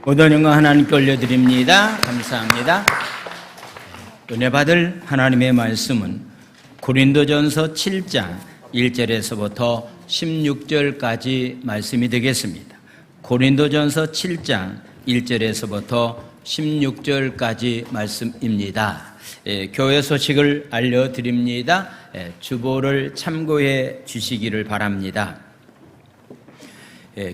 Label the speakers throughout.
Speaker 1: 모든 영광 하나님께 올려드립니다. 감사합니다. 은혜 받을 하나님의 말씀은 고린도전서 7장 1절에서부터 16절까지 말씀이 되겠습니다. 고린도전서 7장 1절에서부터 16절까지 말씀입니다. 교회 소식을 알려드립니다. 주보를 참고해 주시기를 바랍니다.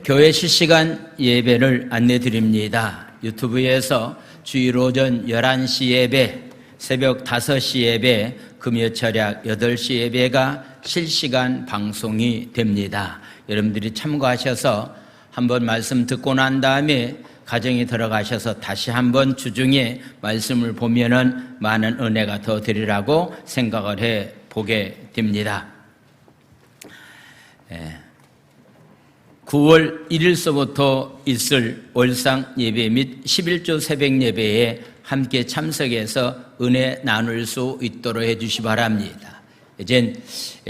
Speaker 1: 교회 실시간 예배를 안내드립니다. 유튜브에서 주일 오전 11시 예배, 새벽 5시 예배, 금요 저녁 8시 예배가 실시간 방송이 됩니다. 여러분들이 참고하셔서 한번 말씀 듣고 난 다음에 가정에 들어가셔서 다시 한번 주중에 말씀을 보면은 많은 은혜가 더 되리라고 생각을 해 보게 됩니다. 9월 1일서부터 있을 월상 예배 및 11조 새벽 예배에 함께 참석해서 은혜 나눌 수 있도록 해주시 바랍니다. 이젠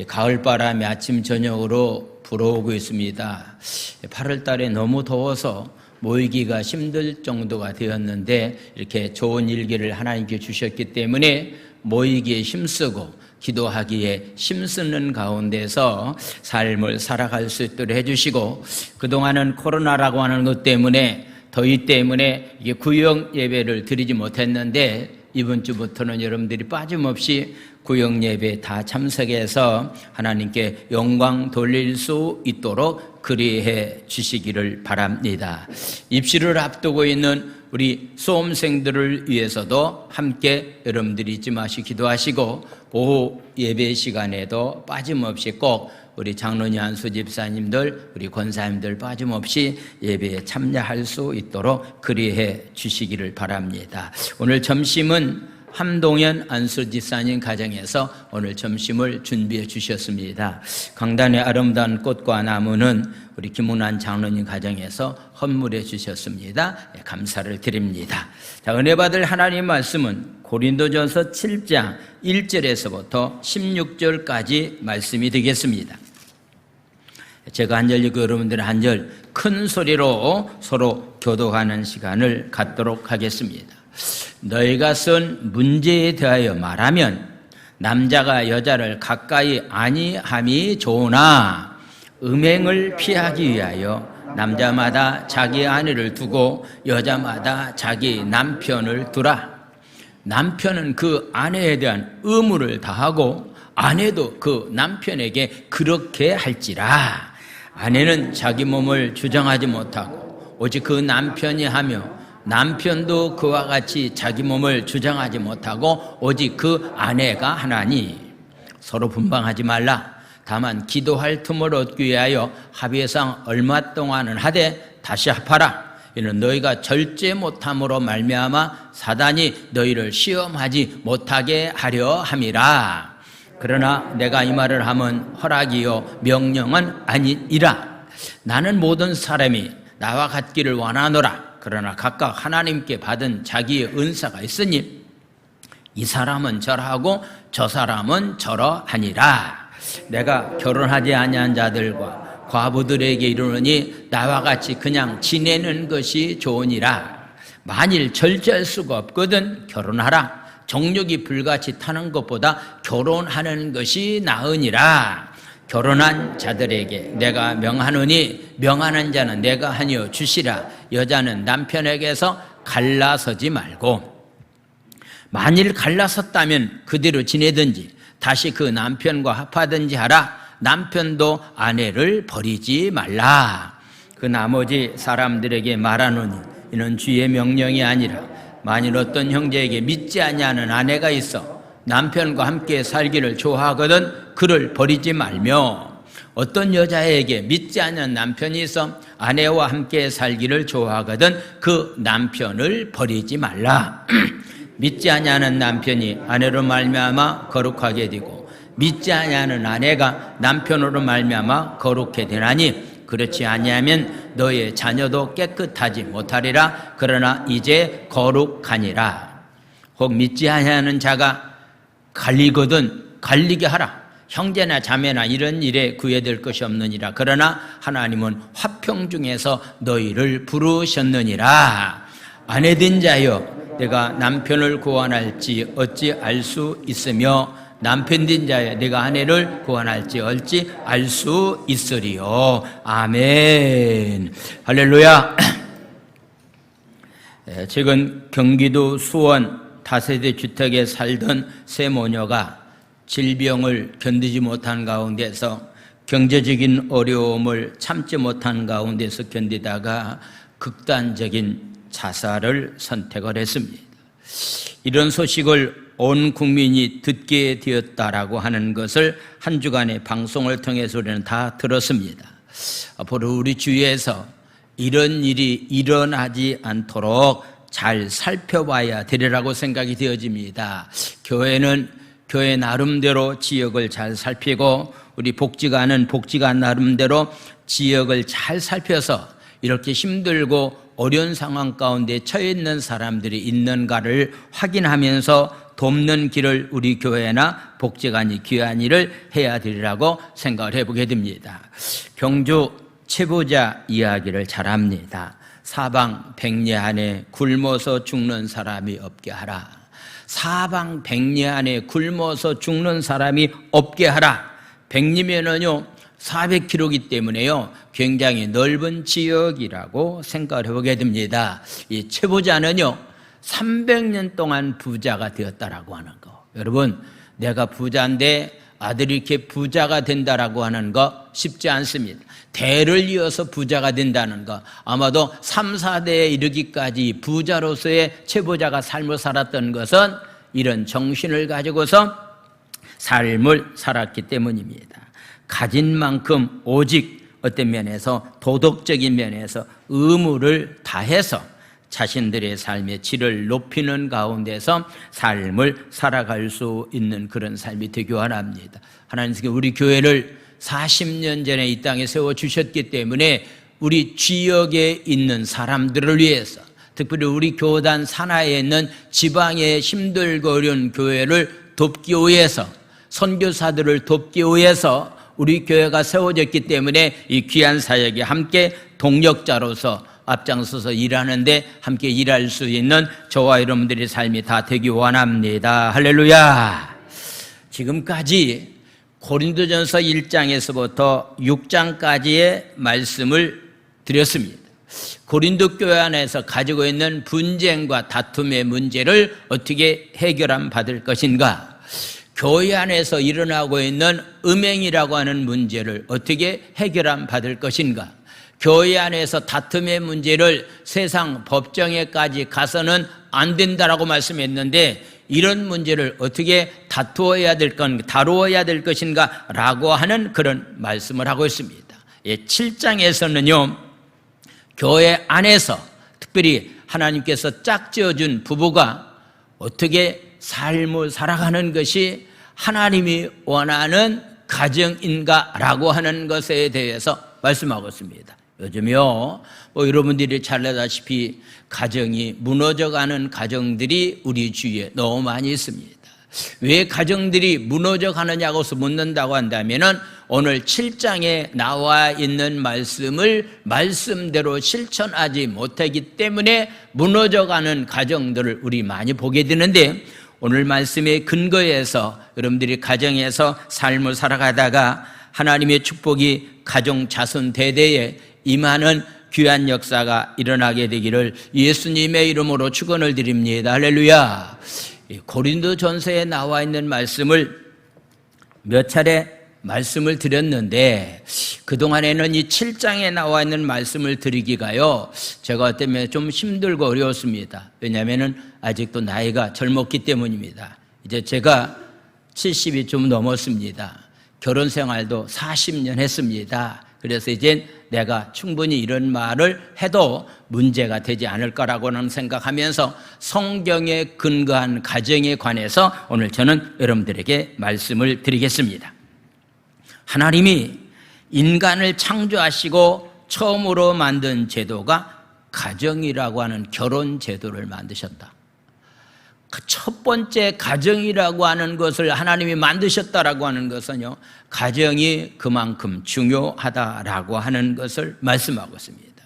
Speaker 1: 가을바람이 아침 저녁으로 불어오고 있습니다. 8월 달에 너무 더워서 모이기가 힘들 정도가 되었는데 이렇게 좋은 일기를 하나님께 주셨기 때문에 모이기에 힘쓰고 기도하기에 힘쓰는 가운데서 삶을 살아갈 수 있도록 해주시고, 그동안은 코로나라고 하는 것 때문에 더위 때문에 이게 구역 예배를 드리지 못했는데 이번 주부터는 여러분들이 빠짐없이 구역 예배 다 참석해서 하나님께 영광 돌릴 수 있도록 그리해 주시기를 바랍니다. 입시를 앞두고 있는 우리 수험생들을 위해서도 함께 여러분들이 잊지 마시고 기도하시고, 오후 예배 시간에도 빠짐없이 꼭 우리 장로님 안수 집사님들, 우리 권사님들 빠짐없이 예배에 참여할 수 있도록 그리해 주시기를 바랍니다. 오늘 점심은 함동현 안수 집사님 가정에서 오늘 점심을 준비해 주셨습니다. 강단의 아름다운 꽃과 나무는 우리 김은환 장로님 가정에서 헌물해 주셨습니다. 감사를 드립니다. 자, 은혜 받을 하나님 말씀은 고린도전서 7장 1절에서부터 16절까지 말씀이 되겠습니다. 제가 한 절 읽고 여러분들은 한 절 큰 소리로 서로 교독하는 시간을 갖도록 하겠습니다. 너희가 쓴 문제에 대하여 말하면 남자가 여자를 가까이 아니함이 좋으나 음행을 피하기 위하여 남자마다 자기 아내를 두고 여자마다 자기 남편을 두라. 남편은 그 아내에 대한 의무를 다하고 아내도 그 남편에게 그렇게 할지라. 아내는 자기 몸을 주장하지 못하고 오직 그 남편이 하며 남편도 그와 같이 자기 몸을 주장하지 못하고 오직 그 아내가 하나니. 서로 분방하지 말라. 다만 기도할 틈을 얻기 위하여 합의상 얼마 동안은 하되 다시 합하라. 이는 너희가 절제 못함으로 말미암아 사단이 너희를 시험하지 못하게 하려 함이라. 그러나 내가 이 말을 하면 허락이요 명령은 아니니라. 나는 모든 사람이 나와 같기를 원하노라. 그러나 각각 하나님께 받은 자기의 은사가 있으니 이 사람은 저러하고 저 사람은 저러하니라. 내가 결혼하지 아니한 자들과 과부들에게 이르노니 나와 같이 그냥 지내는 것이 좋으니라. 만일 절제할 수가 없거든 결혼하라. 정욕이 불같이 타는 것보다 결혼하는 것이 나으니라. 결혼한 자들에게 내가 명하노니 명하는 자는 내가 하니요 주시라. 여자는 남편에게서 갈라서지 말고 만일 갈라섰다면 그대로 지내든지 다시 그 남편과 합하든지 하라. 남편도 아내를 버리지 말라. 그 나머지 사람들에게 말하노니 이는 주의 명령이 아니라 만일 어떤 형제에게 믿지 아니하는 아내가 있어 남편과 함께 살기를 좋아하거든 그를 버리지 말며 어떤 여자에게 믿지 않는 남편이 있어 아내와 함께 살기를 좋아하거든 그 남편을 버리지 말라. 믿지 아니하는 남편이 아내로 말미암아 거룩하게 되고 믿지 아니하는 아내가 남편으로 말미암아 거룩해 되나니 그렇지 아니하면 너의 자녀도 깨끗하지 못하리라. 그러나 이제 거룩하니라. 혹 믿지 아니하는 자가 갈리거든 갈리게 하라. 형제나 자매나 이런 일에 구애될 것이 없느니라. 그러나 하나님은 화평 중에서 너희를 부르셨느니라. 아내된 자여, 내가 남편을 구원할지 어찌 알 수 있으며 남편된 자여, 내가 아내를 구원할지 어찌 알 수 있으리요. 아멘. 할렐루야. 최근 경기도 수원 다세대 주택에 살던 세 모녀가 질병을 견디지 못한 가운데서 경제적인 어려움을 참지 못한 가운데서 견디다가 극단적인 자살을 선택을 했습니다. 이런 소식을 온 국민이 듣게 되었다라고 하는 것을 한 주간의 방송을 통해서 우리는 다 들었습니다. 앞으로 우리 주위에서 이런 일이 일어나지 않도록 잘 살펴봐야 되리라고 생각이 되어집니다. 교회는 교회 나름대로 지역을 잘 살피고 우리 복지관은 복지관 나름대로 지역을 잘 살펴서 이렇게 힘들고 어려운 상황 가운데 처해 있는 사람들이 있는가를 확인하면서 돕는 길을 우리 교회나 복지관이 귀한 일을 해야 되리라고 생각을 해보게 됩니다. 경주 채부자 이야기를 잘합니다. 사방백리 안에 굶어서 죽는 사람이 없게 하라. 사방백리 안에 굶어서 죽는 사람이 없게 하라. 백리면은요 400km이기 때문에요 굉장히 넓은 지역이라고 생각을 해보게 됩니다. 이 채부자는요 300년 동안 부자가 되었다라고 하는 거. 여러분, 내가 부자인데 아들이 이렇게 부자가 된다라고 하는 거 쉽지 않습니다. 대를 이어서 부자가 된다는 거, 아마도 3, 4대에 이르기까지 부자로서의 채부자가 삶을 살았던 것은 이런 정신을 가지고서 삶을 살았기 때문입니다. 가진 만큼 오직 어떤 면에서 도덕적인 면에서 의무를 다해서 자신들의 삶의 질을 높이는 가운데서 삶을 살아갈 수 있는 그런 삶이 되기 원합니다. 하나님께서 우리 교회를 40년 전에 이 땅에 세워주셨기 때문에 우리 지역에 있는 사람들을 위해서, 특별히 우리 교단 산하에 있는 지방의 힘들고 어려운 교회를 돕기 위해서, 선교사들을 돕기 위해서 우리 교회가 세워졌기 때문에 이 귀한 사역에 함께 동력자로서 앞장서서 일하는데 함께 일할 수 있는 저와 여러분들의 삶이 다 되기 원합니다. 할렐루야. 지금까지 고린도전서 1장에서부터 6장까지의 말씀을 드렸습니다. 고린도 교회 안에서 가지고 있는 분쟁과 다툼의 문제를 어떻게 해결함 받을 것인가, 교회 안에서 일어나고 있는 음행이라고 하는 문제를 어떻게 해결함 받을 것인가, 교회 안에서 다툼의 문제를 세상 법정에까지 가서는 안 된다라고 말씀했는데 이런 문제를 어떻게 다루어야 될 것인가 라고 하는 그런 말씀을 하고 있습니다. 7장에서는요 교회 안에서 특별히 하나님께서 짝지어준 부부가 어떻게 삶을 살아가는 것이 하나님이 원하는 가정인가 라고 하는 것에 대해서 말씀하고 있습니다. 요즘요 여러분들이 잘 알다시피 가정이 무너져가는 가정들이 우리 주위에 너무 많이 있습니다. 왜 가정들이 무너져가느냐고 묻는다고 한다면은 오늘 7장에 나와 있는 말씀을 말씀대로 실천하지 못하기 때문에 무너져가는 가정들을 우리 많이 보게 되는데, 오늘 말씀의 근거에서 여러분들이 가정에서 삶을 살아가다가 하나님의 축복이 가정 자손 대대에 임하는 귀한 역사가 일어나게 되기를 예수님의 이름으로 축원을 드립니다. 할렐루야. 고린도전서에 나와 있는 말씀을 몇 차례 말씀을 드렸는데 그동안에는 이 7장에 나와 있는 말씀을 드리기가요 제가 때문에 좀 힘들고 어려웠습니다. 왜냐하면 아직도 나이가 젊었기 때문입니다. 이제 제가 70이 좀 넘었습니다. 결혼 생활도 40년 했습니다. 그래서 이제 내가 충분히 이런 말을 해도 문제가 되지 않을 거라고는 생각하면서 성경에 근거한 가정에 관해서 오늘 저는 여러분들에게 말씀을 드리겠습니다. 하나님이 인간을 창조하시고 처음으로 만든 제도가 가정이라고 하는 결혼 제도를 만드셨다. 그 첫 번째 가정이라고 하는 것을 하나님이 만드셨다라고 하는 것은요, 가정이 그만큼 중요하다라고 하는 것을 말씀하고 있습니다.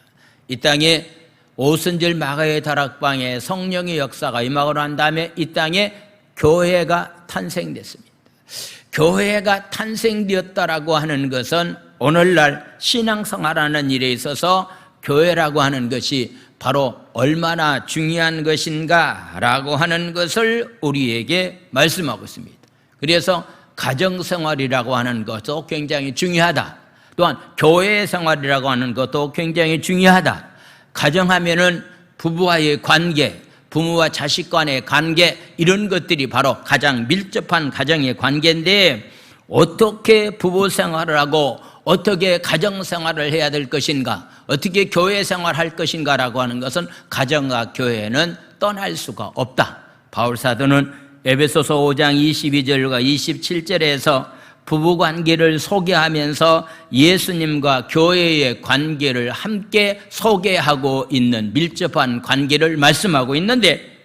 Speaker 1: 이 땅에 오순절 마가의 다락방에 성령의 역사가 임하고 난 다음에 이 땅에 교회가 탄생됐습니다. 교회가 탄생되었다라고 하는 것은 오늘날 신앙생활하는 일에 있어서 교회라고 하는 것이 바로 얼마나 중요한 것인가라고 하는 것을 우리에게 말씀하고 있습니다. 그래서 가정생활이라고 하는 것도 굉장히 중요하다. 또한 교회 생활이라고 하는 것도 굉장히 중요하다. 가정하면은 부부와의 관계, 부모와 자식 간의 관계, 이런 것들이 바로 가장 밀접한 가정의 관계인데, 어떻게 부부 생활을 하고 어떻게 가정 생활을 해야 될 것인가, 어떻게 교회 생활할 것인가라고 하는 것은 가정과 교회는 떠날 수가 없다. 바울 사도는 에베소서 5장 22절과 27절에서 부부관계를 소개하면서 예수님과 교회의 관계를 함께 소개하고 있는 밀접한 관계를 말씀하고 있는데,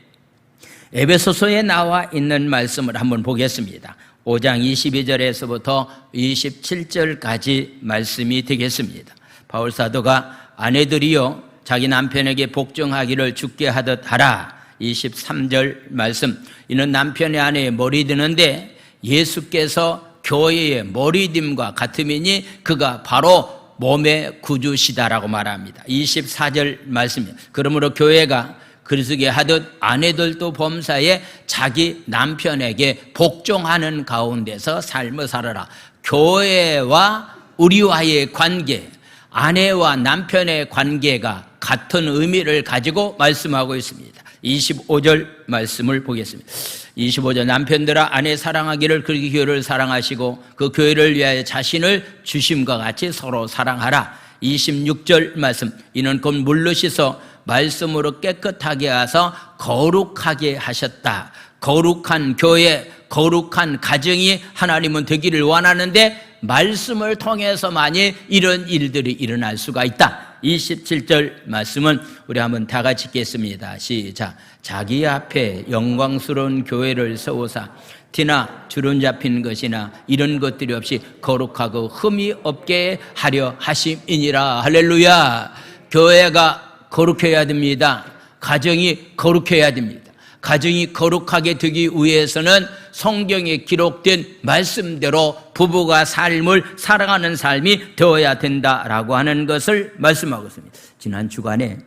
Speaker 1: 에베소서에 나와 있는 말씀을 한번 보겠습니다. 5장 22절에서부터 27절까지 말씀이 되겠습니다. 바울 사도가 아내들이여 자기 남편에게 복종하기를 주께 하듯 하라. 23절 말씀, 이는 남편의 아내의 머리드는데 예수께서 교회의 머리됨과 같음이니 그가 바로 몸의 구주시다라고 말합니다. 24절 말씀입니다. 그러므로 교회가 그리스도께 하듯 아내들도 범사에 자기 남편에게 복종하는 가운데서 삶을 살아라. 교회와 우리와의 관계, 아내와 남편의 관계가 같은 의미를 가지고 말씀하고 있습니다. 25절 말씀을 보겠습니다. 25절, 남편들아 아내 사랑하기를 그렇게 교회를 사랑하시고 그 교회를 위하여 자신을 주심과 같이 서로 사랑하라. 26절 말씀, 이는 곧 물로 씻어 말씀으로 깨끗하게 하서 거룩하게 하셨다. 거룩한 교회, 거룩한 가정이 하나님은 되기를 원하는데 말씀을 통해서만이 이런 일들이 일어날 수가 있다. 27절 말씀은 우리 한번 다 같이 읽겠습니다. 시작. 자기 앞에 영광스러운 교회를 세우사 티나 주름 잡힌 것이나 이런 것들이 없이 거룩하고 흠이 없게 하려 하심이니라. 할렐루야. 교회가 거룩해야 됩니다. 가정이 거룩해야 됩니다. 가정이 거룩하게 되기 위해서는 성경에 기록된 말씀대로 부부가 삶을 살아가는 삶이 되어야 된다라고 하는 것을 말씀하고 있습니다. 지난 주간에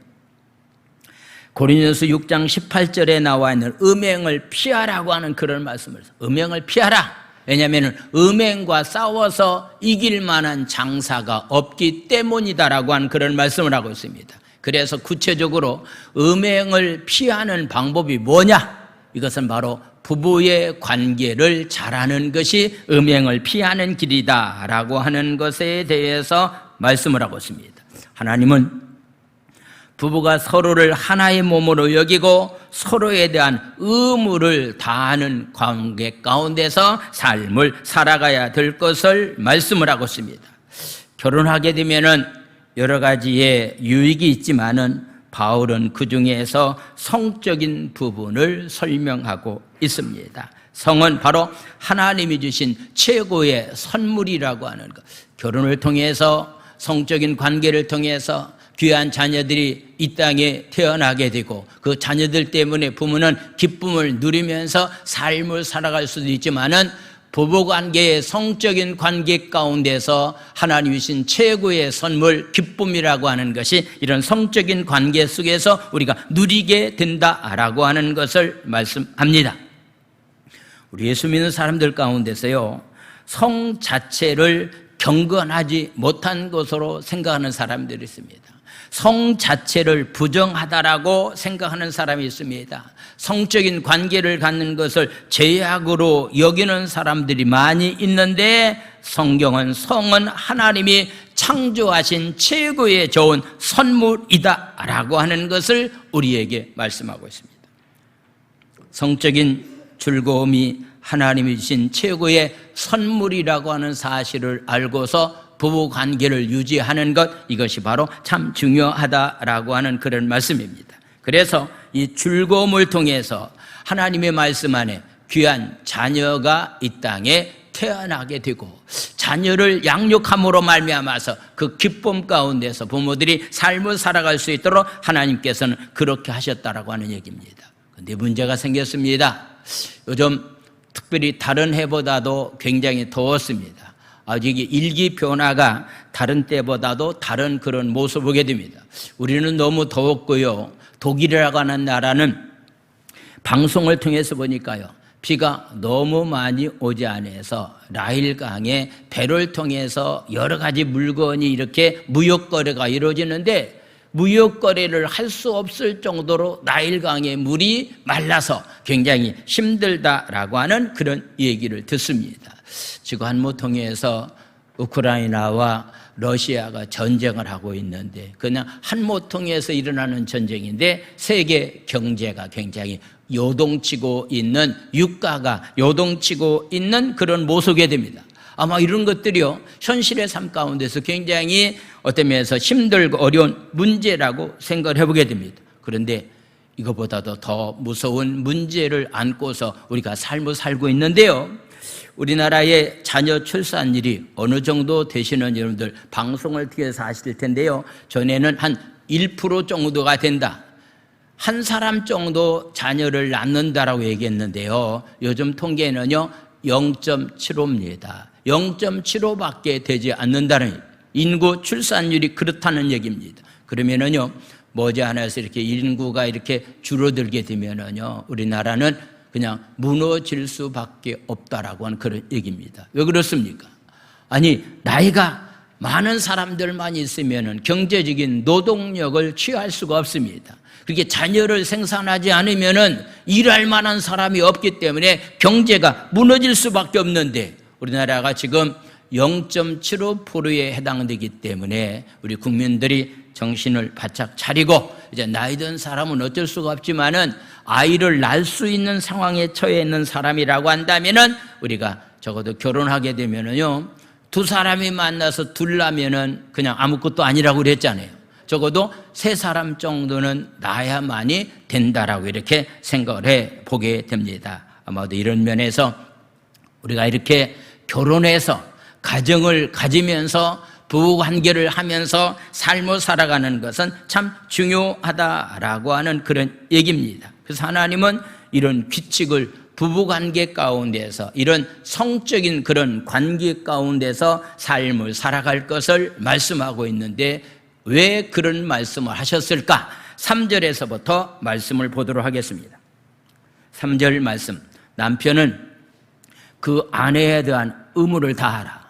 Speaker 1: 고린도서 6장 18절에 나와 있는 음행을 피하라고 하는 그런 말씀을 했어요. 음행을 피하라. 왜냐하면 음행과 싸워서 이길 만한 장사가 없기 때문이다라고 하는 그런 말씀을 하고 있습니다. 그래서 구체적으로 음행을 피하는 방법이 뭐냐? 이것은 바로 부부의 관계를 잘하는 것이 음행을 피하는 길이다라고 하는 것에 대해서 말씀을 하고 있습니다. 하나님은 부부가 서로를 하나의 몸으로 여기고 서로에 대한 의무를 다하는 관계 가운데서 삶을 살아가야 될 것을 말씀을 하고 있습니다. 결혼하게 되면은 여러 가지의 유익이 있지만은 바울은 그 중에서 성적인 부분을 설명하고 있습니다. 성은 바로 하나님이 주신 최고의 선물이라고 하는 것. 결혼을 통해서, 성적인 관계를 통해서 귀한 자녀들이 이 땅에 태어나게 되고 그 자녀들 때문에 부모는 기쁨을 누리면서 삶을 살아갈 수도 있지만은 부부관계의 성적인 관계 가운데서 하나님이 주신 최고의 선물, 기쁨이라고 하는 것이 이런 성적인 관계 속에서 우리가 누리게 된다라고 하는 것을 말씀합니다. 우리 예수 믿는 사람들 가운데서요, 성 자체를 경건하지 못한 것으로 생각하는 사람들이 있습니다. 성 자체를 부정하다라고 생각하는 사람이 있습니다. 성적인 관계를 갖는 것을 죄악으로 여기는 사람들이 많이 있는데, 성경은 성은 하나님이 창조하신 최고의 좋은 선물이다라고 하는 것을 우리에게 말씀하고 있습니다. 성적인 즐거움이 하나님이 주신 최고의 선물이라고 하는 사실을 알고서 부부 관계를 유지하는 것, 이것이 바로 참 중요하다라고 하는 그런 말씀입니다. 그래서 이 즐거움을 통해서 하나님의 말씀 안에 귀한 자녀가 이 땅에 태어나게 되고 자녀를 양육함으로 말미암아서 그 기쁨 가운데서 부모들이 삶을 살아갈 수 있도록 하나님께서는 그렇게 하셨다라고 하는 얘기입니다. 그런데 문제가 생겼습니다. 요즘 특별히 다른 해보다도 굉장히 더웠습니다. 아직 일기 변화가 다른 때보다도 다른 그런 모습을 보게 됩니다. 우리는 너무 더웠고요. 독일이라고 하는 나라는 방송을 통해서 보니까요, 비가 너무 많이 오지 않아서 라일강에 배를 통해서 여러 가지 물건이 이렇게 무역거래가 이루어지는데 무역거래를 할 수 없을 정도로 나일강의 물이 말라서 굉장히 힘들다라고 하는 그런 얘기를 듣습니다. 지금 한 모통에서 우크라이나와 러시아가 전쟁을 하고 있는데 그냥 한 모통에서 일어나는 전쟁인데 세계 경제가 굉장히 요동치고 있는, 유가가 요동치고 있는 그런 모습이 됩니다. 아마 이런 것들이요, 현실의 삶 가운데서 굉장히 어떤 면에서 힘들고 어려운 문제라고 생각을 해보게 됩니다. 그런데 이것보다도 더 무서운 문제를 안고서 우리가 삶을 살고 있는데요, 우리나라의 자녀 출산율이 어느 정도 되시는 여러분들 방송을 통해서 아실 텐데요, 전에는 한 1% 정도가 된다, 한 사람 정도 자녀를 낳는다라고 얘기했는데요, 요즘 통계는요 0.75입니다. 0.75밖에 되지 않는다는 인구 출산율이 그렇다는 얘기입니다. 그러면은요, 머지않아서 이렇게 인구가 이렇게 줄어들게 되면은요, 우리나라는 그냥 무너질 수밖에 없다라고 하는 그런 얘기입니다. 왜 그렇습니까? 아니, 나이가 많은 사람들만 있으면은 경제적인 노동력을 취할 수가 없습니다. 그렇게 자녀를 생산하지 않으면은 일할 만한 사람이 없기 때문에 경제가 무너질 수밖에 없는데 우리나라가 지금 0.75%에 해당되기 때문에 우리 국민들이 정신을 바짝 차리고, 이제 나이 든 사람은 어쩔 수가 없지만은 아이를 낳을 수 있는 상황에 처해 있는 사람이라고 한다면은 우리가 적어도 결혼하게 되면은요, 두 사람이 만나서 둘 나면은 그냥 아무것도 아니라고 그랬잖아요. 적어도 세 사람 정도는 낳아야만이 된다라고 이렇게 생각을 해 보게 됩니다. 아마도 이런 면에서 우리가 이렇게 결혼해서 가정을 가지면서 부부관계를 하면서 삶을 살아가는 것은 참 중요하다라고 하는 그런 얘기입니다. 그래서 하나님은 이런 규칙을 부부관계 가운데서, 이런 성적인 그런 관계 가운데서 삶을 살아갈 것을 말씀하고 있는데 왜 그런 말씀을 하셨을까? 3절에서부터 말씀을 보도록 하겠습니다. 3절 말씀, 남편은 그 아내에 대한 의무를 다하라.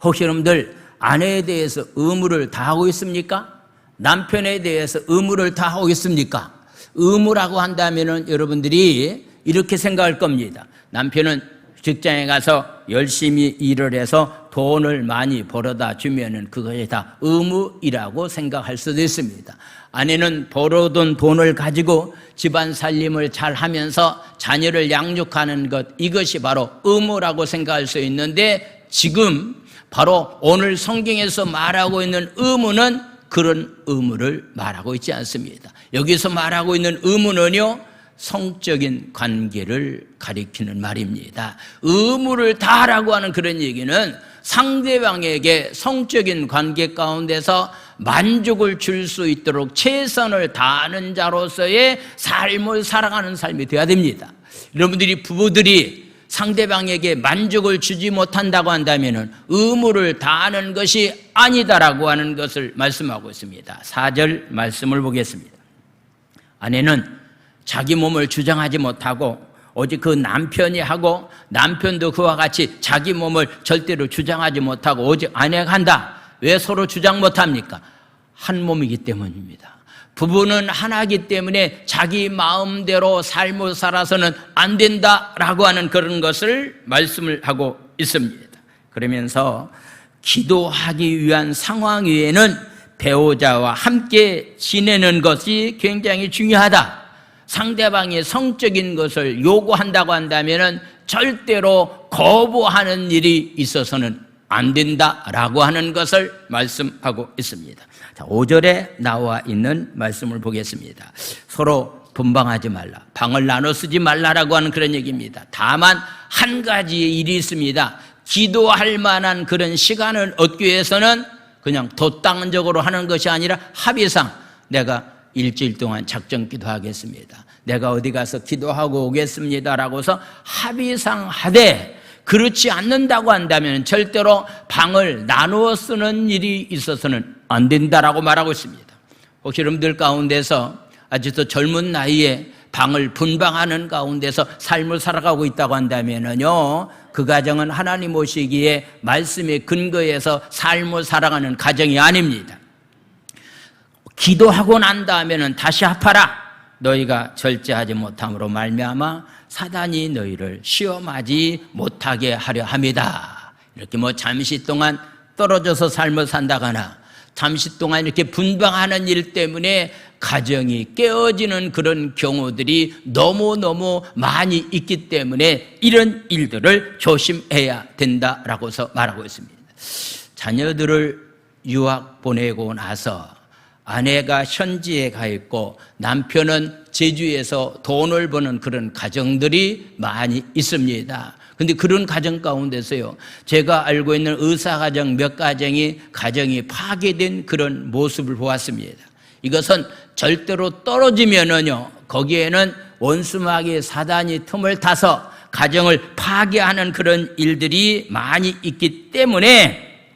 Speaker 1: 혹시 여러분들 아내에 대해서 의무를 다하고 있습니까? 남편에 대해서 의무를 다하고 있습니까? 의무라고 한다면은 여러분들이 이렇게 생각할 겁니다. 남편은 직장에 가서 열심히 일을 해서 돈을 많이 벌어다 주면은 그것이 다 의무이라고 생각할 수도 있습니다. 아내는 벌어둔 돈을 가지고 집안 살림을 잘 하면서 자녀를 양육하는 것, 이것이 바로 의무라고 생각할 수 있는데, 지금 바로 오늘 성경에서 말하고 있는 의무는 그런 의무를 말하고 있지 않습니다. 여기서 말하고 있는 의무는요, 성적인 관계를 가리키는 말입니다. 의무를 다하라고 하는 그런 얘기는 상대방에게 성적인 관계 가운데서 만족을 줄 수 있도록 최선을 다하는 자로서의 삶을 살아가는 삶이 되어야 됩니다. 여러분들이, 부부들이 상대방에게 만족을 주지 못한다고 한다면 의무를 다하는 것이 아니다라고 하는 것을 말씀하고 있습니다. 4절 말씀을 보겠습니다. 아내는 자기 몸을 주장하지 못하고 오직 그 남편이 하고, 남편도 그와 같이 자기 몸을 절대로 주장하지 못하고 오직 아내가 한다. 왜 서로 주장 못합니까? 한 몸이기 때문입니다. 부부는 하나이기 때문에 자기 마음대로 삶을 살아서는 안 된다라고 하는 그런 것을 말씀을 하고 있습니다. 그러면서 기도하기 위한 상황 위에는 배우자와 함께 지내는 것이 굉장히 중요하다. 상대방의 성적인 것을 요구한다고 한다면 절대로 거부하는 일이 있어서는 안 된다라고 하는 것을 말씀하고 있습니다. 자, 5절에 나와 있는 말씀을 보겠습니다. 서로 분방하지 말라, 방을 나눠 쓰지 말라라고 하는 그런 얘기입니다. 다만 한 가지의 일이 있습니다. 기도할 만한 그런 시간을 얻기 위해서는 그냥 도당적으로 하는 것이 아니라 합의상 내가 일주일 동안 작정 기도하겠습니다, 내가 어디 가서 기도하고 오겠습니다라고 해서 합의상 하되, 그렇지 않는다고 한다면 절대로 방을 나누어 쓰는 일이 있어서는 안 된다라고 말하고 있습니다. 혹시 여러분들 가운데서 아직도 젊은 나이에 방을 분방하는 가운데서 삶을 살아가고 있다고 한다면요, 그 가정은 하나님 오시기에 말씀의 근거에서 삶을 살아가는 가정이 아닙니다. 기도하고 난 다음에는 다시 합하라. 너희가 절제하지 못함으로 말미암아 사단이 너희를 시험하지 못하게 하려 함이다. 이렇게 잠시 동안 떨어져서 삶을 산다거나 잠시 동안 이렇게 분방하는 일 때문에 가정이 깨어지는 그런 경우들이 너무너무 많이 있기 때문에 이런 일들을 조심해야 된다라고서 말하고 있습니다. 자녀들을 유학 보내고 나서 아내가 현지에 가 있고 남편은 제주에서 돈을 버는 그런 가정들이 많이 있습니다. 근데 그런 가정 가운데서요, 제가 알고 있는 의사 가정 몇 가정이 파괴된 그런 모습을 보았습니다. 이것은 절대로 떨어지면은요, 거기에는 원수마귀 사단이 틈을 타서 가정을 파괴하는 그런 일들이 많이 있기 때문에,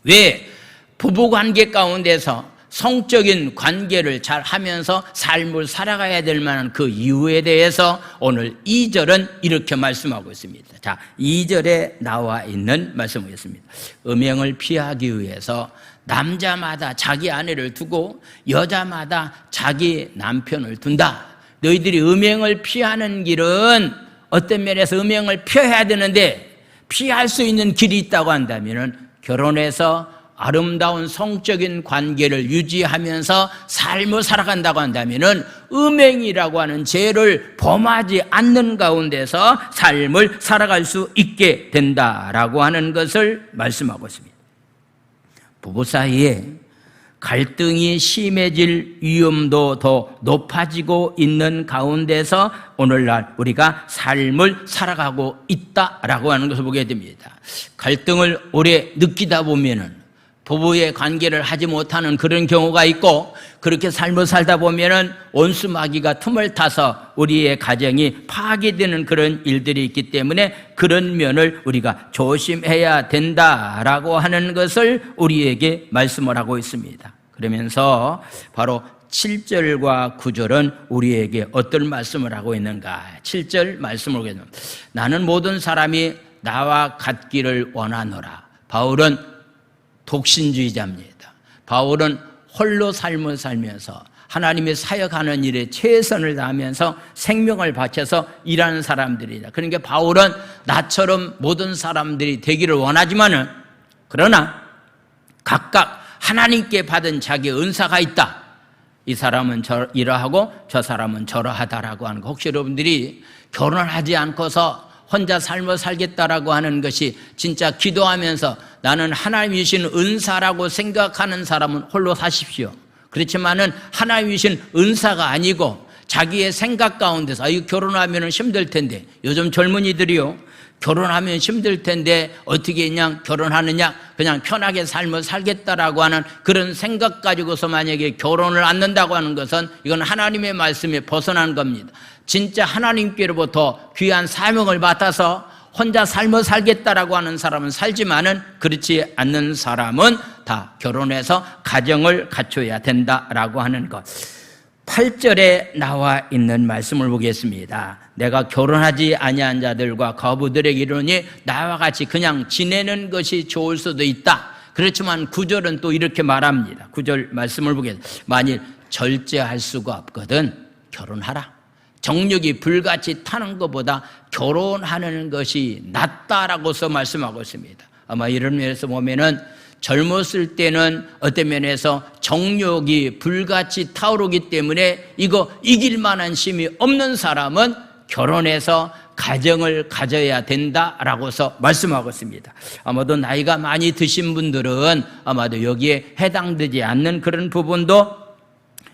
Speaker 1: 왜 부부관계 가운데서 성적인 관계를 잘 하면서 삶을 살아가야 될 만한 그 이유에 대해서 오늘 2절은 이렇게 말씀하고 있습니다. 자, 2절에 나와 있는 말씀 보겠습니다. 음행을 피하기 위해서 남자마다 자기 아내를 두고 여자마다 자기 남편을 둔다. 너희들이 음행을 피하는 길은 어떤 면에서 음행을 피해야 되는데, 피할 수 있는 길이 있다고 한다면 결혼해서 아름다운 성적인 관계를 유지하면서 삶을 살아간다고 한다면 음행이라고 하는 죄를 범하지 않는 가운데서 삶을 살아갈 수 있게 된다라고 하는 것을 말씀하고 있습니다. 부부 사이에 갈등이 심해질 위험도 더 높아지고 있는 가운데서 오늘날 우리가 삶을 살아가고 있다라고 하는 것을 보게 됩니다. 갈등을 오래 느끼다 보면은 부부의 관계를 하지 못하는 그런 경우가 있고, 그렇게 삶을 살다 보면은 원수마귀가 틈을 타서 우리의 가정이 파괴되는 그런 일들이 있기 때문에 그런 면을 우리가 조심해야 된다라고 하는 것을 우리에게 말씀을 하고 있습니다. 그러면서 바로 7절과 9절은 우리에게 어떤 말씀을 하고 있는가? 7절 말씀을 보겠습니다. 나는 모든 사람이 나와 같기를 원하노라. 바울은 독신주의자입니다. 바울은 홀로 삶을 살면서 하나님의 사역하는 일에 최선을 다하면서 생명을 바쳐서 일하는 사람들이다. 그러니까 바울은 나처럼 모든 사람들이 되기를 원하지만은, 그러나 각각 하나님께 받은 자기의 은사가 있다. 이 사람은 이러하고 저 사람은 저러하다라고 하는 거. 혹시 여러분들이 결혼하지 않고서 혼자 삶을 살겠다라고 하는 것이 진짜 기도하면서 나는 하나님이 주신 은사라고 생각하는 사람은 홀로 사십시오. 그렇지만은 하나님이 주신 은사가 아니고 자기의 생각 가운데서 이거 결혼하면 힘들 텐데, 요즘 젊은이들이요, 결혼하면 힘들 텐데 어떻게 그냥 결혼하느냐, 그냥 편하게 삶을 살겠다라고 하는 그런 생각 가지고서 만약에 결혼을 않는다고 하는 것은 이건 하나님의 말씀에 벗어난 겁니다. 진짜 하나님께로부터 귀한 사명을 맡아서 혼자 삶을 살겠다라고 하는 사람은 살지만은 그렇지 않는 사람은 다 결혼해서 가정을 갖춰야 된다라고 하는 것. 8절에 나와 있는 말씀을 보겠습니다. 내가 결혼하지 아니한 자들과 과부들에게 이르노니 나와 같이 그냥 지내는 것이 좋을 수도 있다. 그렇지만 9절은 또 이렇게 말합니다. 9절 말씀을 보겠습니다. 만일 절제할 수가 없거든 결혼하라. 정력이 불같이 타는 것보다 결혼하는 것이 낫다라고서 말씀하고 있습니다. 아마 이런 면에서 보면은 젊었을 때는 어떤 면에서 정욕이 불같이 타오르기 때문에 이거 이길 만한 힘이 없는 사람은 결혼해서 가정을 가져야 된다라고서 말씀하고 있습니다. 아마도 나이가 많이 드신 분들은 아마도 여기에 해당되지 않는 그런 부분도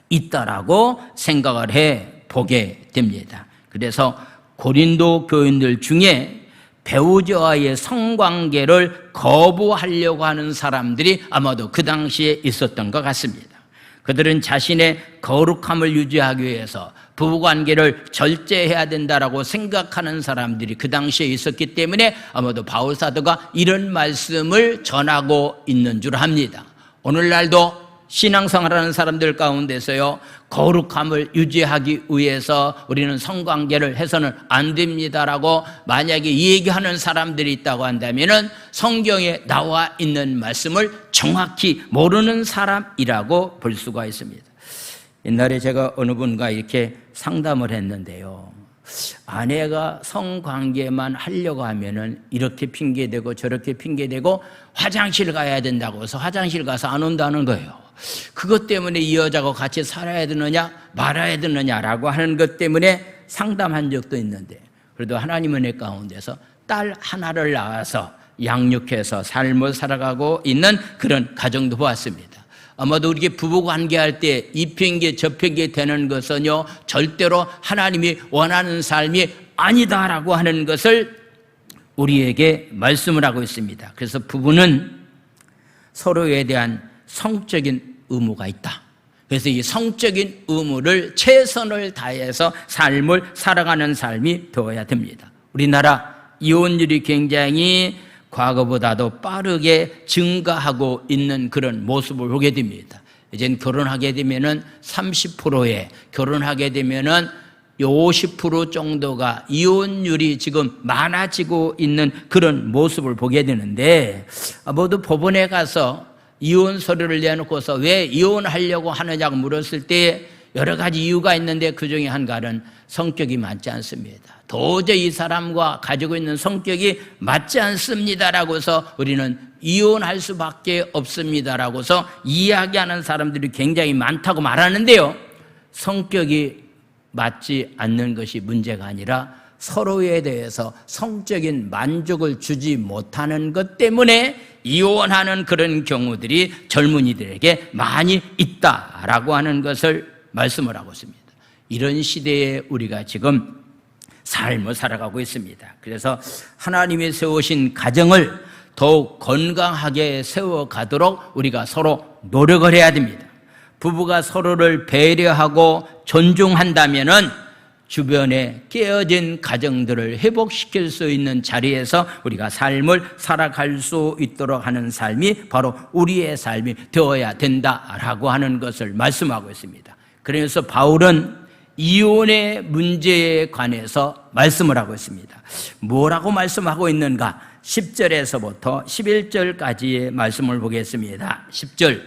Speaker 1: 있다라고 생각을 해 보게 됩니다. 그래서 고린도 교인들 중에 배우자와의 성관계를 거부하려고 하는 사람들이 아마도 그 당시에 있었던 것 같습니다. 그들은 자신의 거룩함을 유지하기 위해서 부부관계를 절제해야 된다라고 생각하는 사람들이 그 당시에 있었기 때문에 아마도 바울 사도가 이런 말씀을 전하고 있는 줄 압니다. 오늘날도 신앙생활하는 사람들 가운데서요, 거룩함을 유지하기 위해서 우리는 성관계를 해서는 안 됩니다라고 만약에 얘기하는 사람들이 있다고 한다면은 성경에 나와 있는 말씀을 정확히 모르는 사람이라고 볼 수가 있습니다. 옛날에 제가 어느 분과 이렇게 상담을 했는데요, 아내가 성관계만 하려고 하면은 이렇게 핑계대고 저렇게 핑계대고 화장실 가야 된다고 해서 화장실 가서 안 온다는 거예요. 그것 때문에 이 여자하고 같이 살아야 되느냐 말아야 되느냐라고 하는 것 때문에 상담한 적도 있는데, 그래도 하나님 은혜 가운데서 딸 하나를 낳아서 양육해서 삶을 살아가고 있는 그런 가정도 보았습니다. 아마도 우리가 부부관계할 때 이 핑계 저 핑계 되는 것은요, 절대로 하나님이 원하는 삶이 아니다라고 하는 것을 우리에게 말씀을 하고 있습니다. 그래서 부부는 서로에 대한 성적인 의무가 있다. 그래서 이 성적인 의무를 최선을 다해서 삶을 살아가는 삶이 되어야 됩니다. 우리나라 이혼율이 굉장히 과거보다도 빠르게 증가하고 있는 그런 모습을 보게 됩니다. 이젠 결혼하게 되면은 30%에 결혼하게 되면은 50% 정도가 이혼율이 지금 많아지고 있는 그런 모습을 보게 되는데, 모두 법원에 가서 이혼 서류를 내놓고서 왜 이혼하려고 하느냐고 물었을 때 여러 가지 이유가 있는데 그 중에 한 가지는 성격이 맞지 않습니다. 도저히 이 사람과 가지고 있는 성격이 맞지 않습니다라고서 우리는 이혼할 수밖에 없습니다라고서 이야기하는 사람들이 굉장히 많다고 말하는데요, 성격이 맞지 않는 것이 문제가 아니라 서로에 대해서 성적인 만족을 주지 못하는 것 때문에 이혼하는 그런 경우들이 젊은이들에게 많이 있다라고 하는 것을 말씀을 하고 있습니다. 이런 시대에 우리가 지금 삶을 살아가고 있습니다. 그래서 하나님이 세우신 가정을 더욱 건강하게 세워가도록 우리가 서로 노력을 해야 됩니다. 부부가 서로를 배려하고 존중한다면은 주변에 깨어진 가정들을 회복시킬 수 있는 자리에서 우리가 삶을 살아갈 수 있도록 하는 삶이 바로 우리의 삶이 되어야 된다라고 하는 것을 말씀하고 있습니다. 그래서 바울은 이혼의 문제에 관해서 말씀을 하고 있습니다. 뭐라고 말씀하고 있는가? 10절에서부터 11절까지의 말씀을 보겠습니다. 10절,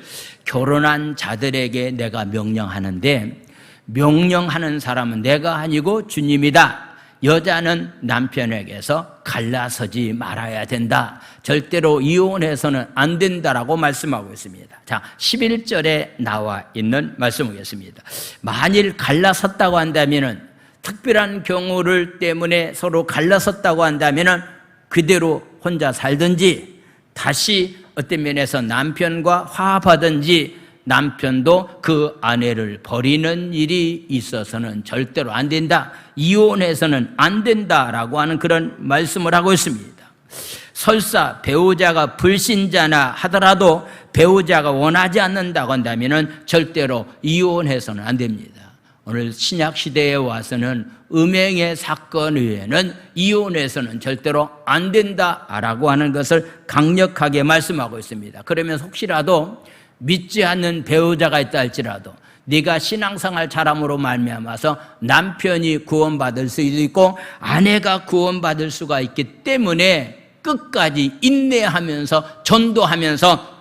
Speaker 1: 결혼한 자들에게 내가 명령하는데 명령하는 사람은 내가 아니고 주님이다. 여자는 남편에게서 갈라서지 말아야 된다. 절대로 이혼해서는 안 된다라고 말씀하고 있습니다. 자, 11절에 나와 있는 말씀이겠습니다. 만일 갈라섰다고 한다면은, 특별한 경우를 때문에 서로 갈라섰다고 한다면은 그대로 혼자 살든지 다시 어떤 면에서 남편과 화합하든지 남편도 그 아내를 버리는 일이 있어서는 절대로 안 된다. 이혼해서는 안 된다라고 하는 그런 말씀을 하고 있습니다. 설사 배우자가 불신자나 하더라도 배우자가 원하지 않는다고 한다면 절대로 이혼해서는 안 됩니다. 오늘 신약 시대에 와서는 음행의 사건 외에는 이혼해서는 절대로 안 된다라고 하는 것을 강력하게 말씀하고 있습니다. 그러면 혹시라도 믿지 않는 배우자가 있다 할지라도 네가 신앙생활 잘함으로 말미암아서 남편이 구원받을 수도 있고 아내가 구원받을 수가 있기 때문에 끝까지 인내하면서 전도하면서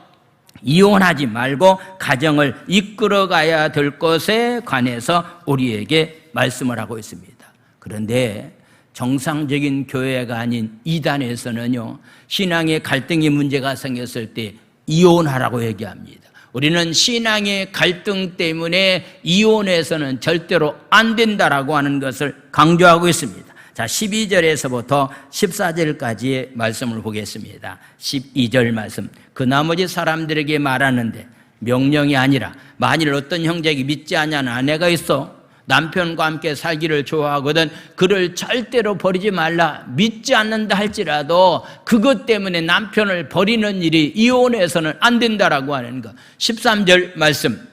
Speaker 1: 이혼하지 말고 가정을 이끌어가야 될 것에 관해서 우리에게 말씀을 하고 있습니다. 그런데 정상적인 교회가 아닌 이단에서는요, 신앙의 갈등이 문제가 생겼을 때 이혼하라고 얘기합니다. 우리는 신앙의 갈등 때문에 이혼해서는 절대로 안 된다라고 하는 것을 강조하고 있습니다. 자, 12절에서부터 14절까지의 말씀을 보겠습니다. 12절 말씀. 그 나머지 사람들에게 말하는데 명령이 아니라 만일 어떤 형제에게 믿지 않냐는 아내가 있어 남편과 함께 살기를 좋아하거든 그를 절대로 버리지 말라. 믿지 않는다 할지라도 그것 때문에 남편을 버리는 일이 이혼해서는 안 된다라고 하는 것. 13절 말씀.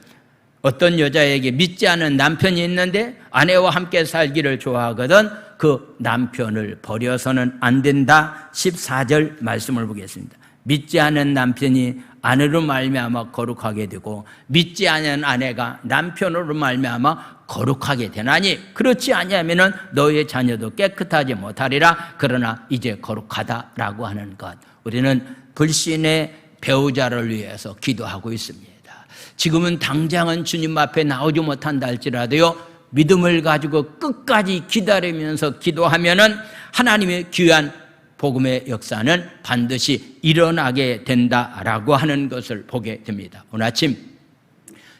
Speaker 1: 어떤 여자에게 믿지 않은 남편이 있는데 아내와 함께 살기를 좋아하거든 그 남편을 버려서는 안 된다. 14절 말씀을 보겠습니다. 믿지 않은 남편이 아내로 말미암아 거룩하게 되고 믿지 않은 아내가 남편으로 말미암아 거룩하게 되나니 그렇지 아니하면은 너의 자녀도 깨끗하지 못하리라. 그러나 이제 거룩하다라고 하는 것. 우리는 불신의 배우자를 위해서 기도하고 있습니다. 지금은 당장은 주님 앞에 나오지 못한다 할지라도요 믿음을 가지고 끝까지 기다리면서 기도하면은 하나님의 귀한 복음의 역사는 반드시 일어나게 된다라고 하는 것을 보게 됩니다. 오늘 아침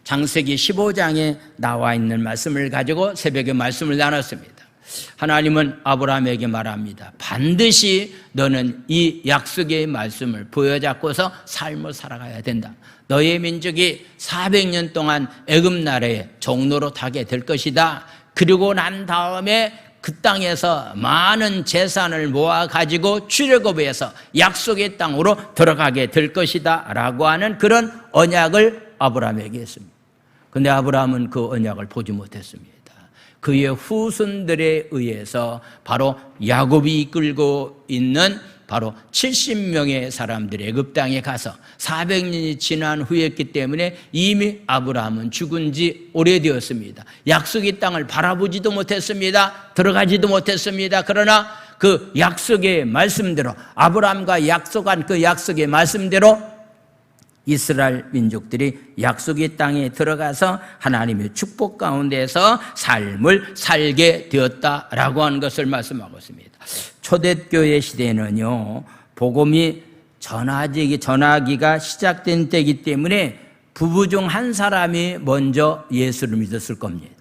Speaker 1: 창세기 15장에 나와 있는 말씀을 가지고 새벽에 말씀을 나눴습니다. 하나님은 아브라함에게 말합니다. 반드시 너는 이 약속의 말씀을 부여잡고서 삶을 살아가야 된다. 너의 민족이 400년 동안 애굽 나라의 종로로 타게 될 것이다. 그리고 난 다음에 그 땅에서 많은 재산을 모아가지고 출애굽해서 약속의 땅으로 들어가게 될 것이다 라고 하는 그런 언약을 아브라함에게 했습니다. 그런데 아브라함은 그 언약을 보지 못했습니다. 그의 후손들에 의해서 바로 야곱이 이끌고 있는 바로 70명의 사람들이 애굽 땅에 가서 400년이 지난 후였기 때문에 이미 아브라함은 죽은 지 오래되었습니다. 약속의 땅을 바라보지도 못했습니다. 들어가지도 못했습니다. 그러나 그 약속의 말씀대로 아브라함과 약속한 그 약속의 말씀대로 이스라엘 민족들이 약속의 땅에 들어가서 하나님의 축복 가운데서 삶을 살게 되었다라고 하는 것을 말씀하고 있습니다. 초대교회 시대는요, 복음이 전하기가 시작된 때이기 때문에 부부 중 한 사람이 먼저 예수를 믿었을 겁니다.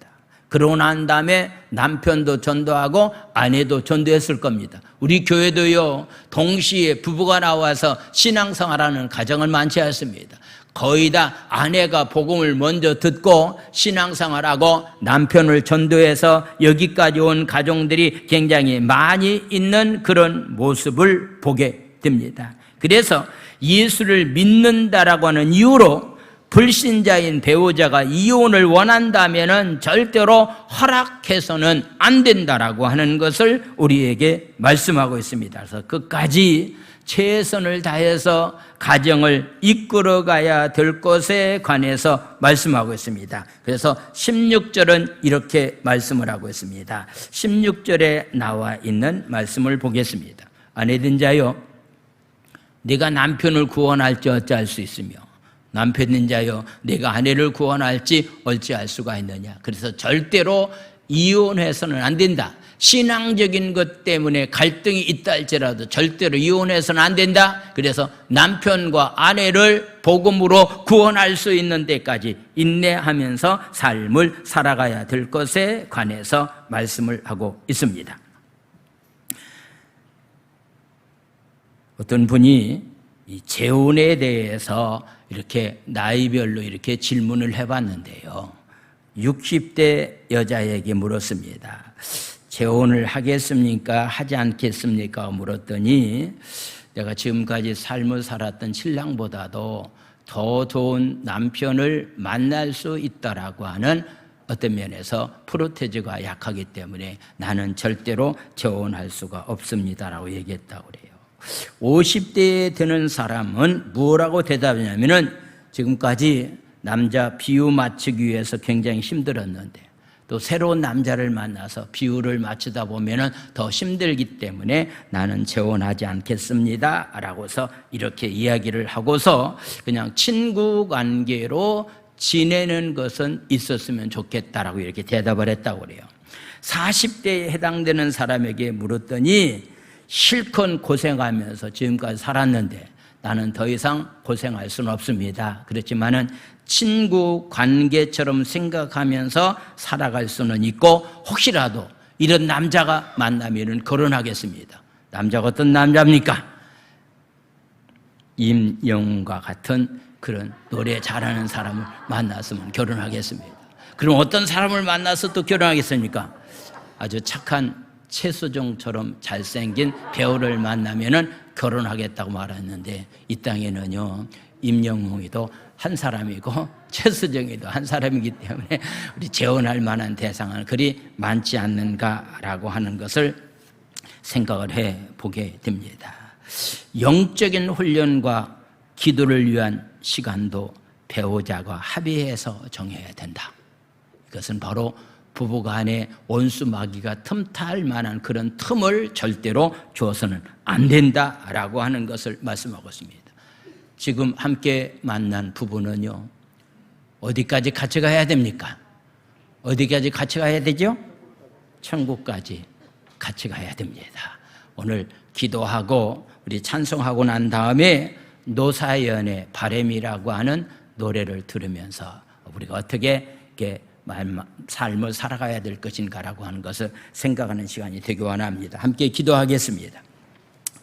Speaker 1: 그러고 난 다음에 남편도 전도하고 아내도 전도했을 겁니다. 우리 교회도요, 동시에 부부가 나와서 신앙생활하는 가정을 많지 않습니다. 거의 다 아내가 복음을 먼저 듣고 신앙생활하고 남편을 전도해서 여기까지 온 가정들이 굉장히 많이 있는 그런 모습을 보게 됩니다. 그래서 예수를 믿는다라고 하는 이유로 불신자인 배우자가 이혼을 원한다면은 절대로 허락해서는 안 된다라고 하는 것을 우리에게 말씀하고 있습니다. 그래서 끝까지 최선을 다해서 가정을 이끌어가야 될 것에 관해서 말씀하고 있습니다. 그래서 16절은 이렇게 말씀을 하고 있습니다. 16절에 나와 있는 말씀을 보겠습니다. 아내된 자여, 네가 남편을 구원할지 어찌할 수 있으며 남편인 자여 내가 아내를 구원할지 어찌할 수가 있느냐. 그래서 절대로 이혼해서는 안 된다. 신앙적인 것 때문에 갈등이 있다 할지라도 절대로 이혼해서는 안 된다. 그래서 남편과 아내를 복음으로 구원할 수 있는 데까지 인내하면서 삶을 살아가야 될 것에 관해서 말씀을 하고 있습니다. 어떤 분이 이 재혼에 대해서 이렇게 나이별로 이렇게 질문을 해봤는데요. 60대 여자에게 물었습니다. 재혼을 하겠습니까? 하지 않겠습니까? 물었더니 내가 지금까지 삶을 살았던 신랑보다도 더 좋은 남편을 만날 수 있다라고 하는 어떤 면에서 프로테즈가 약하기 때문에 나는 절대로 재혼할 수가 없습니다라고 얘기했다고 그래요. 50대에 되는 사람은 뭐라고 대답하냐면은 지금까지 남자 비유 맞추기 위해서 굉장히 힘들었는데 또 새로운 남자를 만나서 비유를 맞추다 보면은 더 힘들기 때문에 나는 재혼하지 않겠습니다 라고서 이렇게 이야기를 하고서 그냥 친구 관계로 지내는 것은 있었으면 좋겠다라고 이렇게 대답을 했다고 그래요. 40대에 해당되는 사람에게 물었더니 실컷 고생하면서 지금까지 살았는데 나는 더 이상 고생할 수는 없습니다. 그렇지만은 친구 관계처럼 생각하면서 살아갈 수는 있고 혹시라도 이런 남자가 만나면 결혼하겠습니다. 남자가 어떤 남자입니까? 임영웅과 같은 그런 노래 잘하는 사람을 만났으면 결혼하겠습니다. 그럼 어떤 사람을 만나서 또 결혼하겠습니까? 아주 착한 최수종처럼 잘생긴 배우를 만나면은 결혼하겠다고 말했는데, 이 땅에는요, 임영웅이도 한 사람이고 최수종이도 한 사람이기 때문에 우리 재혼할 만한 대상은 그리 많지 않는가라고 하는 것을 생각을 해 보게 됩니다. 영적인 훈련과 기도를 위한 시간도 배우자가 합의해서 정해야 된다. 이것은 바로 부부간에 원수마귀가 틈탈 만한 그런 틈을 절대로 줘서는 안 된다라고 하는 것을 말씀하고 있습니다. 지금 함께 만난 부부는요, 어디까지 같이 가야 됩니까? 어디까지 같이 가야 되죠? 천국까지 같이 가야 됩니다. 오늘 기도하고 우리 찬송하고 난 다음에 노사연의 바람이라고 하는 노래를 들으면서 우리가 어떻게 이렇게 삶을 살아가야 될 것인가라고 하는 것을 생각하는 시간이 되기 원합니다. 함께 기도하겠습니다.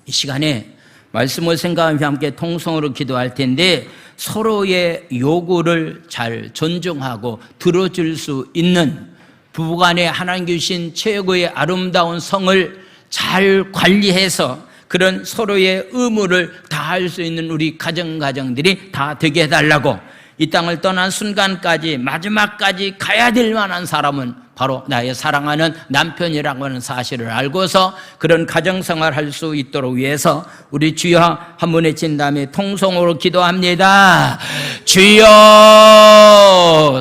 Speaker 1: 이 시간에 말씀을 생각하며 함께 통성으로 기도할 텐데, 서로의 요구를 잘 존중하고 들어줄 수 있는 부부간에 하나님 주신 최고의 아름다운 성을 잘 관리해서 그런 서로의 의무를 다할 수 있는 우리 가정들이 다 되게 해달라고, 이 땅을 떠난 순간까지 마지막까지 가야 될 만한 사람은 바로 나의 사랑하는 남편이라고 하는 사실을 알고서 그런 가정생활 할 수 있도록 위해서 우리 주여 한 번 외친 다음에 통성으로 기도합니다. 주여,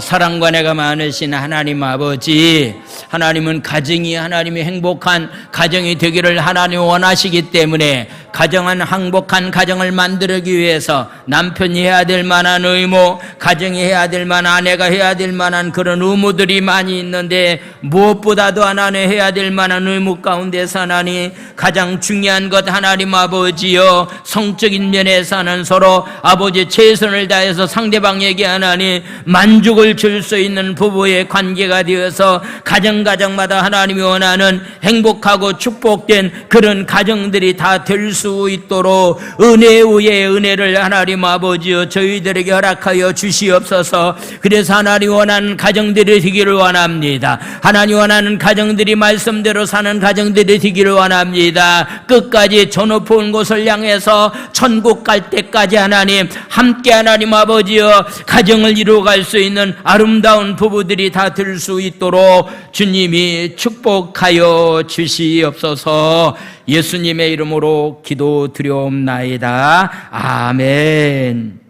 Speaker 1: 사랑과 내가 많으신 하나님 아버지, 하나님은 가정이 하나님의 행복한 가정이 되기를 하나님 원하시기 때문에 가정은 행복한 가정을 만들기 위해서 남편이 해야 될 만한 의무, 가정이 해야 될 만한, 아내가 해야 될 만한 그런 의무들이 많이 있는데, 무엇보다도 하나님 해야 될 만한 의무 가운데서 하나님 가장 중요한 것, 하나님 아버지여, 성적인 면에서는 서로 아버지 최선을 다해서 상대방에게 하나님 만족을 줄 수 있는 부부의 관계가 되어서 가정마다 하나님이 원하는 행복하고 축복된 그런 가정들이 다 될 수 있도록 은혜 위에 은혜를 하나님 아버지여 저희들에게 허락하여 주시옵소서. 그래서 하나님 원하는 가정들이 되기를 원합니다. 하나님 원하는 가정들이 말씀대로 사는 가정들이 되기를 원합니다. 끝까지 저 높은 곳을 향해서 천국 갈 때까지 하나님 함께 하나님 아버지여 가정을 이루어갈 수 있는 아름다운 부부들이 다 될 수 있도록 주님이 축복하여 주시옵소서. 예수님의 이름으로 기도드려옵나이다. 아멘.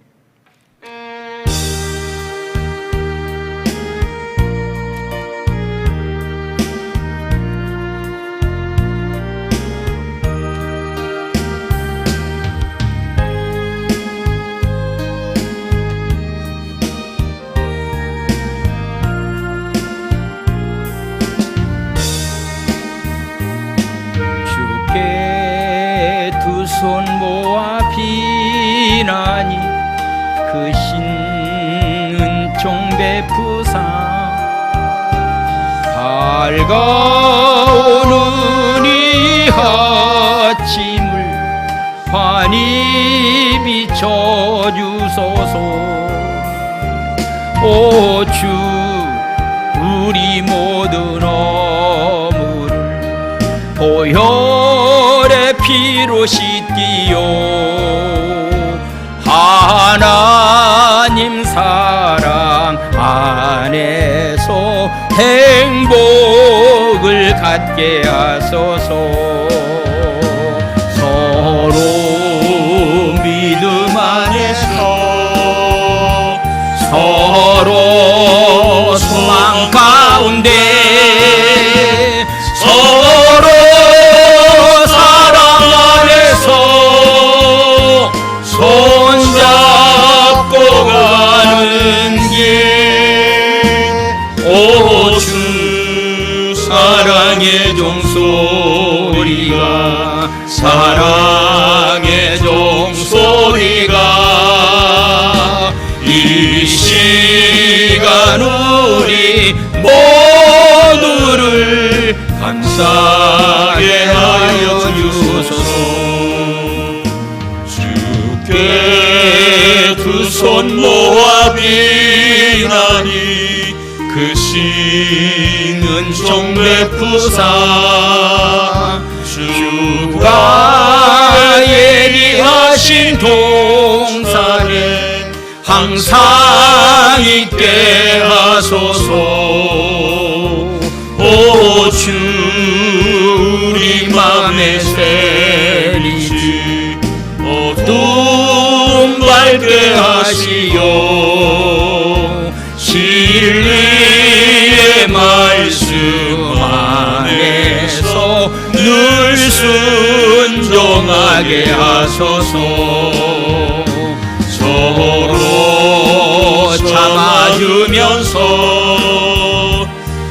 Speaker 1: 손 모아 비나니 크신 은총 베푸사 밝아오는 이 아침을 환히 비춰주소서. 오 주, 우리 모든 어물을 보혈의 피로 씻기요. 하나님 사랑 안에서 행복을 갖게 하소서. 서로 믿음 안에서 서로 소망 가운데 서로 손잡고 가는 길. 오 주, 사랑의 종소리가 사랑의 종소리가 이 시간 우리 모두를
Speaker 2: 감사하게 하여 주소서. 주께 두 손 모아 비나니 그 씨는 종 베푸사. 주가 예리하신 동산에 항상 있게 하소서. 오 주 우리 맘에 새리지 어둠 밝게 하시오. 진리의 말씀 안에서 늘 순종하게 하소서. 서로 참아주면서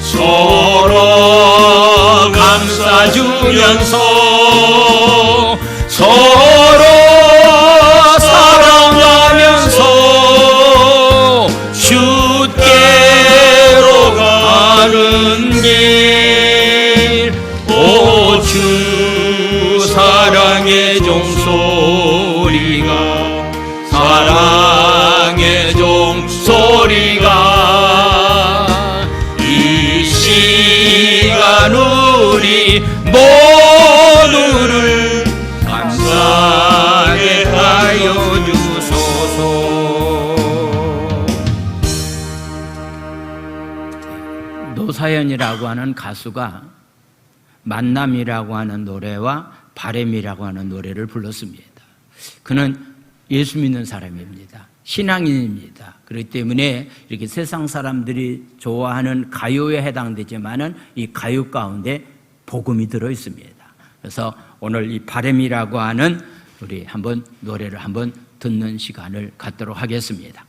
Speaker 2: 서로 감싸주면서 서로 사랑하면서 주께로 가는 길. 오 주 사랑의 종소리가 사랑의 종소리가 이 시간 우리 모두를 감사하게 하여 주소서.
Speaker 1: 노사연이라고 하는 가수가 만남이라고 하는 노래와 바램이라고 하는 노래를 불렀습니다. 그는 예수 믿는 사람입니다. 신앙인입니다. 그렇기 때문에 이렇게 세상 사람들이 좋아하는 가요에 해당되지만은 이 가요 가운데 복음이 들어 있습니다. 그래서 오늘 이 바램이라고 하는 우리 한번 노래를 한번 듣는 시간을 갖도록 하겠습니다.